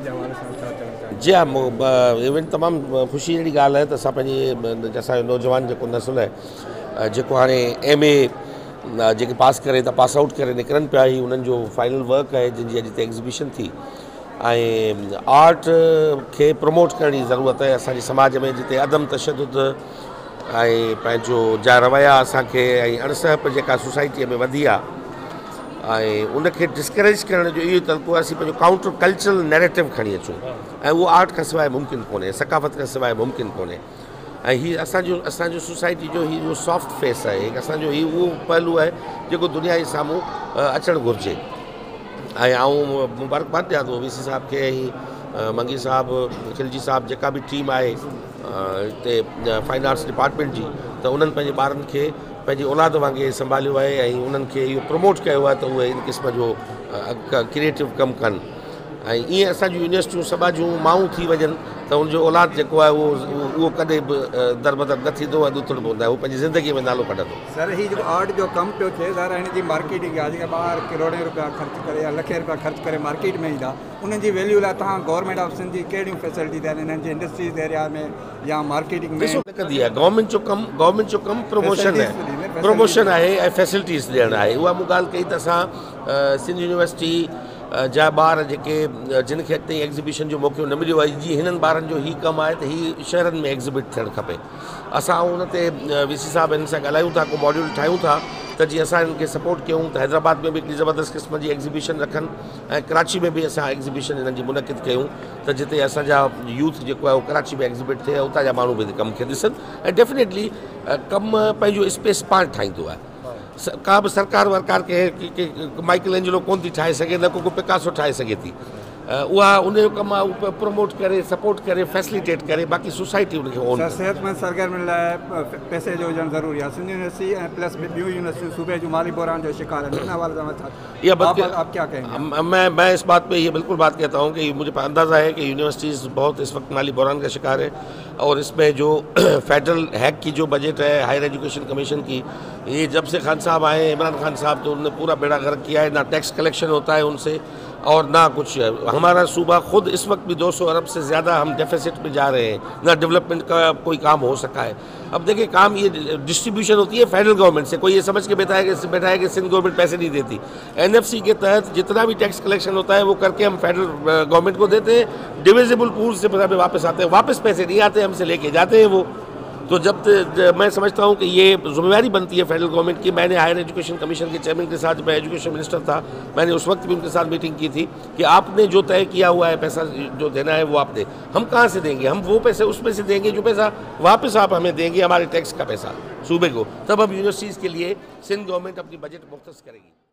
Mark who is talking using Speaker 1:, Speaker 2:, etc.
Speaker 1: जे हवाले सां छा चवणु चाहियो?
Speaker 2: जी हाँ, इवेंट तमामु ख़ुशी जहिड़ी ॻाल्हि आहे त असां पंहिंजे असांजो नौजवान जेको नसुल आहे जेको हाणे MA जेके पास करे था पास आउट करे निकिरनि पिया ई उन्हनि जो फाइनल वर्क आहे जंहिंजी अॼु हिते एग्ज़िबिशन थी ऐं आर्ट खे प्रमोट करण जी ज़रूरत आहे असांजे समाज में जिते अदम तशद्दुद ऐं पंहिंजो जा रवैया असांखे ऐं अणसहप जेका सोसाइटीअ में वधी आहे ऐं उनखे डिस्करेज करण जो इहो तरीक़ो आहे असीं पंहिंजो काउंटर कल्चरल नैरेटिव खणी अचूं ऐं उहो आर्ट खां सवाइ मुमकिन कोन्हे सकाफ़त खां सवाइ मुमकिन कोन्हे ऐं हीअ असांजो सोसाइटी जो ही उहो सॉफ्ट फेस आहे असांजो ही उहो पहलू आहे जेको दुनिया जे साम्हूं अचणु घुरिजे ऐं आउं मुबारकबाद ॾियां थो VC साहिब खे ऐं मंगी साहिबु खिलजी साहिबु जेका बि टीम आहे हिते फाइन आर्ट्स डिपार्टमेंट जी त उन्हनि पंहिंजे ॿारनि खे पंहिंजी औलाद वांगुरु संभालियो आहे ऐं उन्हनि खे इहो प्रमोट कयो आहे त उहे इन क़िस्म जो क्रिएटिव कमु कनि ऐं ईअं असांजूं यूनिवर्सिटियूं सभा जूं माऊं थी वञनि त उनजो औलाद जेको आहे उहो कॾहिं बि दरबदर न थींदो ऐं ॾुथड़ पवंदो आहे उहो पंहिंजी ज़िंदगीअ में नालो कढंदो।
Speaker 1: सर हीअ जेको आर्ट जो कमु पियो थिए ज़ाहिर हिन जी मार्केटिंग आहे जेका ॿार करोड़े रुपया ख़र्च करे या लखे रुपया ख़र्च करे मार्केट में ईंदा उन्हनि जी वैल्यू लाइ तव्हां गवर्नमेंट ऑफ सिंध जी कहिड़ियूं फैसिलिटी ॾियनि हिननि जे इंडस्ट्रीज़ एरिया में या मार्केटिंग में?
Speaker 2: ॾिसो कंदी आहे गवर्नमेंट जो कमु प्रमोशन आहे ऐं फैसिलिटीज़ ॾियणु आहे उहा मूं ॻाल्हि कई त असां सिंध यूनिवर्सिटी जा ॿार जेके जिन खे अॻिते एग्ज़िबिशन जो मौक़ो न मिलियो आहे जीअं हिननि ॿारनि जो हीउ कमु आहे त हीअ शहरनि में एग्ज़िबिट थियणु खपे असां उन ते VC साहिब हिन सां ॻाल्हायूं था को मॉड्यूल ठाहियूं था त जीअं असां हिननि खे सपोर्ट कयूं त हैदराबाद में बि हिकिड़ी ज़बरदस्त क़िस्म जी एग्ज़िबिशन रखनि ऐं कराची में बि असां एग्ज़िबिशन हिननि जी मुनक़िद कयूं त जिते असांजा यूथ जेको आहे उहो कराची में एग्ज़िबिट थिए उतां जा माण्हू बि कम खे ॾिसनि ऐं डेफिनेटली कमु पंहिंजो स्पेस पाण ठाहींदो आहे का बि सरकार वरकार के माइकल एंजलो कोन थी ठाहे सघे न को पिकासो ठाहे सघे थी उहा उनजो कमु आहे उहो प्रमोट करे सपोर्ट करे फैसिलिटेट करे बाक़ी सोसाइटी उनखे ओन करे।
Speaker 1: सेहतमंद सरगर्मियुनि लाइ पैसे जो हुजणु ज़रूरी आहे सिंध यूनिवर्सिटी ऐं प्लस ॿियूं यूनिवर्सिटियूं सूबे जूं माली बहरान जो शिकार है हवाले सां आप क्या कहेंगे?
Speaker 2: मैं इस बात पे ये बिल्कुल बात कहता हूँ कि मुझे अंदाज़ा है कि यूनिवर्सिटीज़ बहुत इस वक्त माली बहरान का शिकार है और इसमें जो फेडरल हैक की जो बजट है हायर एजुकेशन कमीशन की ये जब से खान साहब आए इमरान खान साहब तो उन्होंने पूरा बेड़ा गर्क किया है ना टैक्स कलेक्शन होता है उनसे और ना कुछ हमारा सूबा खुद इस वक्त भी 200 अरब से ज़्यादा हम डेफिसिट में जा रहे हैं ना डेवलपमेंट का कोई काम हो सका है। अब देखिए काम ये डिस्ट्रीब्यूशन होती है फेडरल गवर्नमेंट से कोई ये समझ के बैठा है कि सिंध गवर्नमेंट पैसे नहीं देती NFC के तहत जितना भी टैक्स कलेक्शन होता है वो करके हम फेडरल गवर्नमेंट को देते हैं डिविजिबल पूल से वापस आते हैं वापस पैसे नहीं आते हमसे लेके जाते हैं वो तो जब मैं समझता हूँ कि ये जिम्मेदारी बनती है फेडरल गवर्नमेंट की। मैंने हायर एजुकेशन कमीशन के चेयरमैन के साथ मैं एजुकेशन मिनिस्टर था मैंने उस वक्त भी उनके साथ मीटिंग की थी कि आपने जो तय किया हुआ है पैसा जो देना है वो आप दें हम कहाँ से देंगे हम वो पैसे उसमें से देंगे जो पैसा वापस आप हमें देंगे हमारे टैक्स का पैसा सूबे को तब हम यूनिवर्सिटीज़ के लिए सिंध गवर्नमेंट अपनी बजट मुख्तस करेगी।